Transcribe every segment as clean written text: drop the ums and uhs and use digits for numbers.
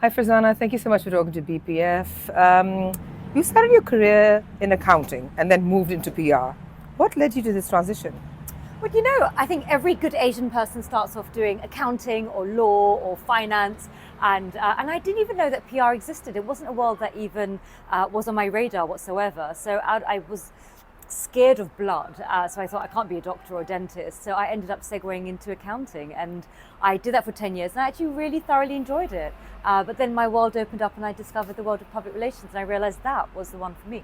Hi, Farzana. Thank you so much for talking to BPF. You started your career in accounting and then moved into PR. What led you to this transition? Well, I think every good Asian person starts off doing accounting or law or finance, and I didn't even know that PR existed. It wasn't a world that even was on my radar whatsoever. So I was scared of blood, so I thought I can't be a doctor or a dentist. So I ended up segueing into accounting, and I did that for 10 years, and I actually really thoroughly enjoyed it. But then my world opened up, and I discovered the world of public relations, and I realized that was the one for me.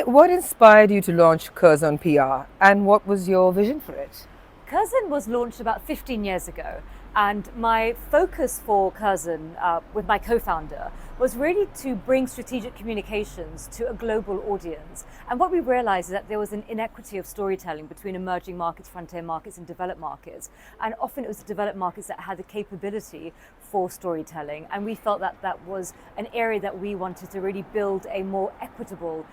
What inspired you to launch Curzon PR and what was your vision for it? Curzon was launched about 15 years ago, and my focus for Curzon with my co-founder was really to bring strategic communications to a global audience. And what we realized is that there was an inequity of storytelling between emerging markets, frontier markets, and developed markets. And often it was the developed markets that had the capability for storytelling. And we felt that that was an area that we wanted to really build a more equitable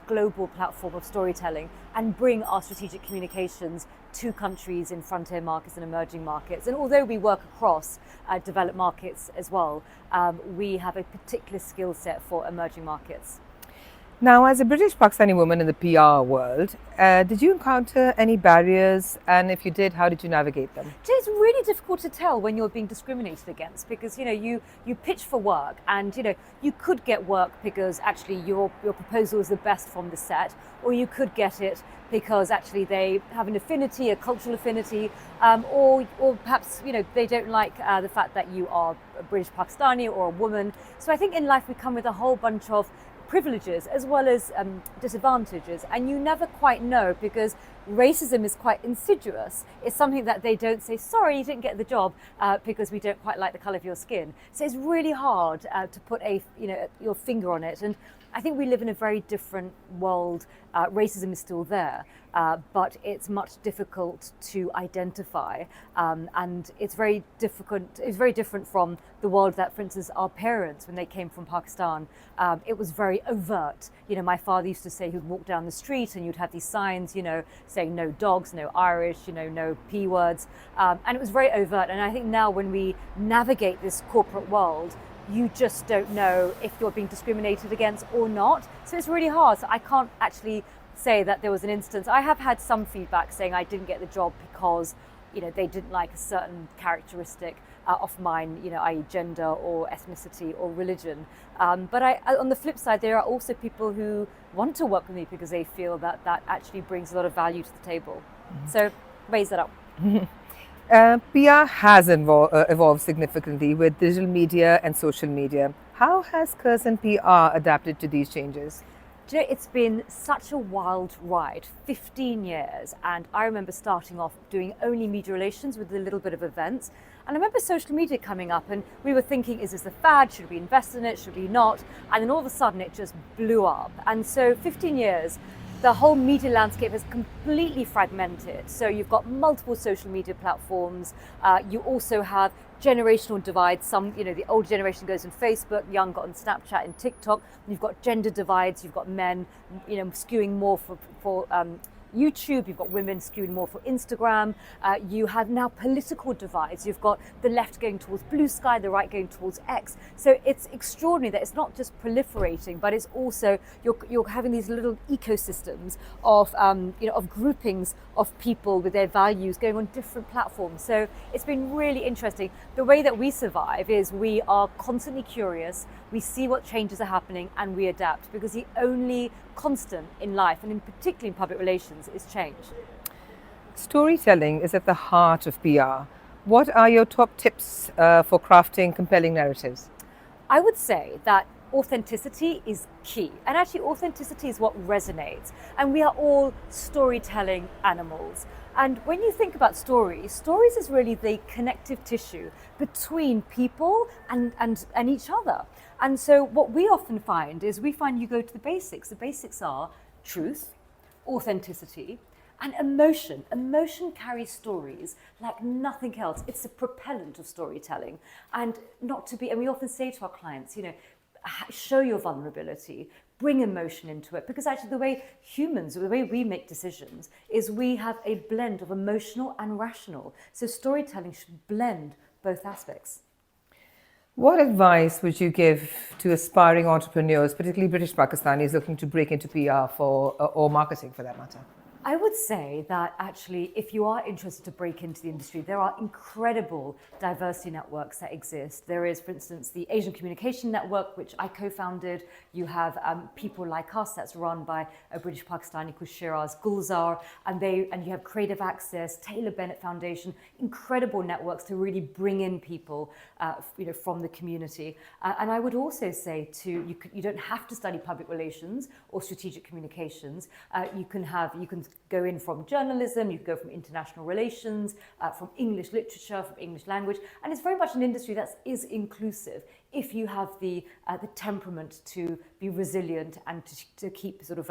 global platform of storytelling and bring our strategic communications to countries in frontier markets and emerging markets. And although we work across developed markets as well, we have a particular skill set for emerging markets. Now, as a British Pakistani woman in the PR world, did you encounter any barriers? And if you did, how did you navigate them? It's really difficult to tell when you're being discriminated against because you pitch for work and you could get work because actually your proposal is the best from the set, or you could get it because actually they have an affinity, a cultural affinity, or perhaps they don't like the fact that you are a British Pakistani or a woman. So I think in life we come with a whole bunch of privileges as well as disadvantages, and you never quite know because racism is quite insidious. It's something that they don't say, sorry, you didn't get the job because we don't quite like the colour of your skin. So it's really hard to put your finger on it. And I think we live in a very different world. Racism is still there, but it's much difficult to identify, and it's very difficult. It's very different from the world that, for instance, our parents, when they came from Pakistan, it was very overt. My father used to say he would walk down the street and you'd have these signs, saying no dogs, no Irish, no P words, and it was very overt. And I think now when we navigate this corporate world, you just don't know if you're being discriminated against or not. So it's really hard. So I can't actually say that there was an instance. I have had some feedback saying I didn't get the job because they didn't like a certain characteristic of mine, i.e. gender or ethnicity or religion. But on the flip side, there are also people who want to work with me because they feel that that actually brings a lot of value to the table. Mm-hmm. So raise that up. PR has evolved significantly with digital media and social media. How has Curzon PR adapted to these changes? It's been such a wild ride, 15 years, and I remember starting off doing only media relations with a little bit of events. And I remember social media coming up and we were thinking, is this a fad? Should we invest in it? Should we not? And then all of a sudden it just blew up. And so 15 years, the whole media landscape has completely fragmented. So you've got multiple social media platforms. You also have generational divides. The old generation goes on Facebook, young got on Snapchat and TikTok. You've got gender divides. You've got men, skewing more for YouTube, you've got women skewing more for Instagram. You have now political divides. You've got the left going towards blue sky, the right going towards X. So it's extraordinary that it's not just proliferating, but it's also you're having these little ecosystems of of groupings of people with their values going on different platforms. So it's been really interesting. The way that we survive is we are constantly curious. We see what changes are happening and we adapt, because the only constant in life, and in particularly in public relations, is change. Storytelling is at the heart of PR. What are your top tips for crafting compelling narratives? I would say that authenticity is key, and actually authenticity is what resonates, and we are all storytelling animals. And when you think about stories is really the connective tissue between people and each other. And so what we often find is you go to the basics. The basics are truth, authenticity, and emotion. Emotion carries stories like nothing else. It's a propellant of storytelling. And we often say to our clients, show your vulnerability, bring emotion into it, because actually the way we make decisions is we have a blend of emotional and rational. So storytelling should blend both aspects. What advice would you give to aspiring entrepreneurs, particularly British Pakistanis looking to break into PR or marketing for that matter? I would say that actually, if you are interested to break into the industry, there are incredible diversity networks that exist. There is, for instance, the Asian Communication Network, which I co-founded. You have people like us that's run by a British Pakistani called Shiraz Gulzar, and you have Creative Access, Taylor Bennett Foundation, incredible networks to really bring in people, from the community. And I would also say you don't have to study public relations or strategic communications. You can go in from journalism, you can go from international relations, from English literature, from English language, and it's very much an industry that is inclusive if you have the temperament to be resilient and to keep sort of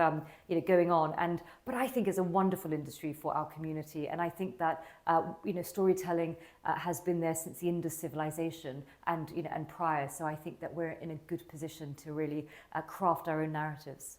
going on. But I think it's a wonderful industry for our community, and I think that storytelling has been there since the Indus civilization and prior. So I think that we're in a good position to really craft our own narratives.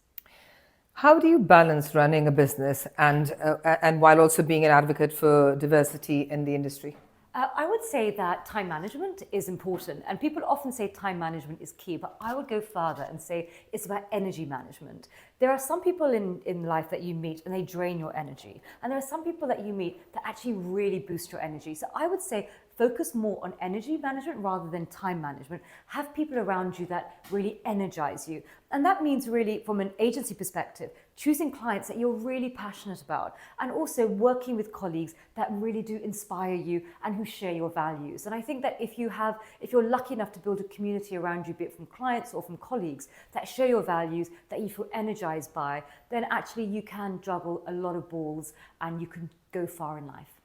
How do you balance running a business and while also being an advocate for diversity in the industry? I would say that time management is important, and people often say time management is key, but I would go further and say it's about energy management. There are some people in life that you meet and they drain your energy, and there are some people that you meet that actually really boost your energy. So I would say focus more on energy management rather than time management. Have people around you that really energize you. And that means really, from an agency perspective, choosing clients that you're really passionate about, and also working with colleagues that really do inspire you and who share your values. And I think that if you're lucky enough to build a community around you, be it from clients or from colleagues that share your values, that you feel energized by, then actually you can juggle a lot of balls and you can go far in life.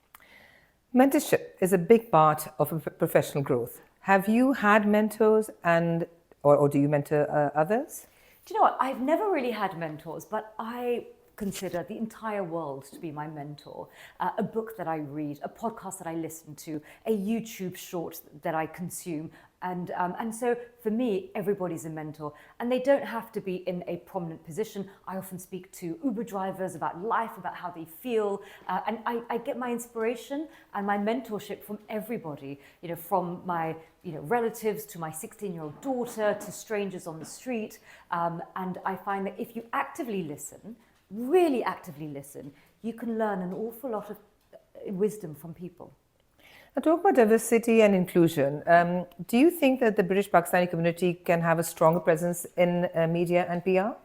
Mentorship is a big part of professional growth. Have you had mentors or do you mentor others? Do you know what? I've never really had mentors, but I consider the entire world to be my mentor. A book that I read, a podcast that I listen to, a YouTube short that I consume. And so for me, everybody's a mentor, and they don't have to be in a prominent position. I often speak to Uber drivers about life, about how they feel, and I get my inspiration and my mentorship from everybody, from my relatives to my 16-year-old daughter to strangers on the street. And I find that if you actively listen, really actively listen, you can learn an awful lot of wisdom from people. Now, talk about diversity and inclusion. Do you think that the British Pakistani community can have a stronger presence in media and PR?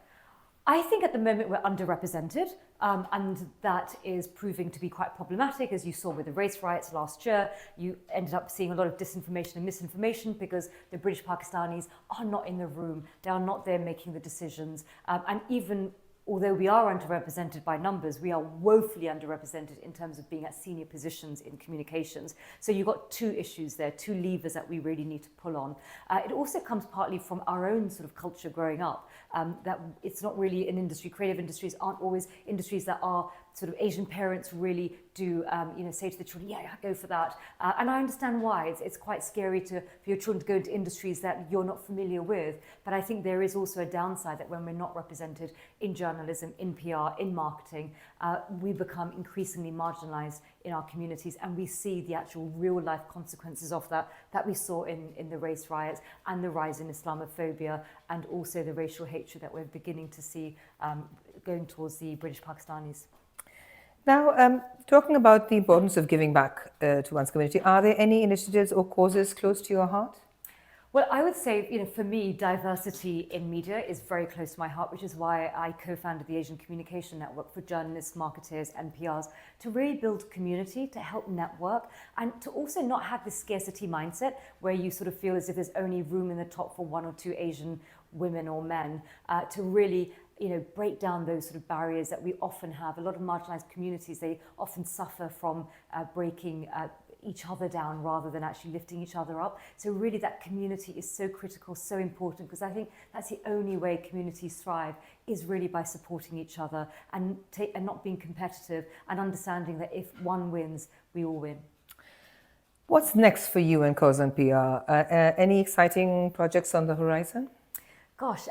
I think at the moment we're underrepresented, and that is proving to be quite problematic. As you saw with the race riots last year, you ended up seeing a lot of disinformation and misinformation because the British Pakistanis are not in the room. They are not there making the decisions. And even although we are underrepresented by numbers, we are woefully underrepresented in terms of being at senior positions in communications. So you've got two issues there, two levers that we really need to pull on. It also comes partly from our own sort of culture growing up, that it's not really an industry. Creative industries aren't always industries that are sort of Asian parents really do, say to the children, yeah, go for that. And I understand why. It's quite scary for your children to go into industries that you're not familiar with. But I think there is also a downside that when we're not represented in journalism, in PR, in marketing, we become increasingly marginalized in our communities. And we see the actual real life consequences of that we saw in the race riots and the rise in Islamophobia, and also the racial hatred that we're beginning to see going towards the British Pakistanis. Now, talking about the importance of giving back to one's community, are there any initiatives or causes close to your heart? Well, I would say, for me, diversity in media is very close to my heart, which is why I co-founded the Asian Communication Network for journalists, marketers, and PRs, to really build community, to help network, and to also not have this scarcity mindset where you sort of feel as if there's only room in the top for one or two Asian women or men, to really break down those sort of barriers that we often have. A lot of marginalized communities, they often suffer from breaking each other down rather than actually lifting each other up. So really that community is so critical, so important, because I think that's the only way communities thrive, is really by supporting each other and not being competitive, and understanding that if one wins, we all win. What's next for you and Curzon PR? Any exciting projects on the horizon? Gosh,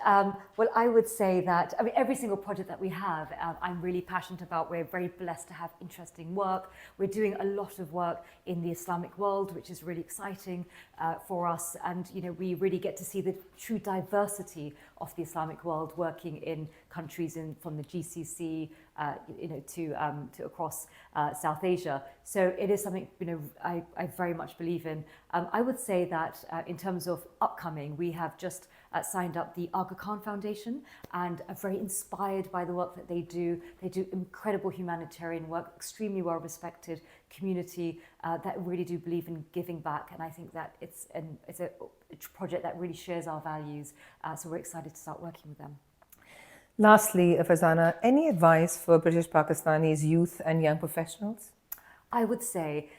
well, I would say that, I mean, every single project that we have, I'm really passionate about. We're very blessed to have interesting work. We're doing a lot of work in the Islamic world, which is really exciting for us. And, you know, we really get to see the true diversity of the Islamic world working in countries from the GCC, you know, to across South Asia. So it is something, you know, I very much believe in. I would say that in terms of upcoming, we have just signed up the Aga Khan Foundation and are very inspired by the work that they do. They do incredible humanitarian work, extremely well respected community that really do believe in giving back. And I think that it's a project that really shares our values. So we're excited to start working with them. Lastly, Farzana, any advice for British Pakistanis, youth and young professionals? I would say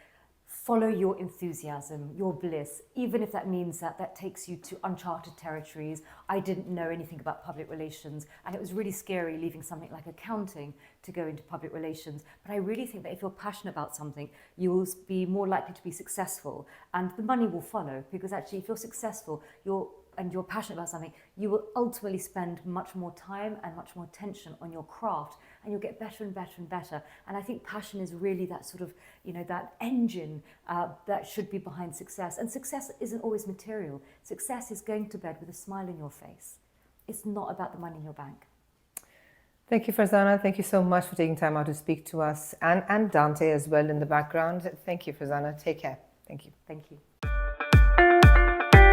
follow your enthusiasm, your bliss, even if that means that that takes you to uncharted territories. I didn't know anything about public relations, and it was really scary leaving something like accounting to go into public relations. But I really think that if you're passionate about something, you will be more likely to be successful, and the money will follow, because actually if you're successful, and you're passionate about something, you will ultimately spend much more time and much more attention on your craft, and you'll get better and better and better. And I think passion is really that sort of, you know, that engine that should be behind success. And success isn't always material. Success is going to bed with a smile on your face. It's not about the money in your bank. Thank you, Farzana. Thank you so much for taking time out to speak to us, and Dante as well in the background. Thank you, Farzana. Take care. Thank you. Thank you.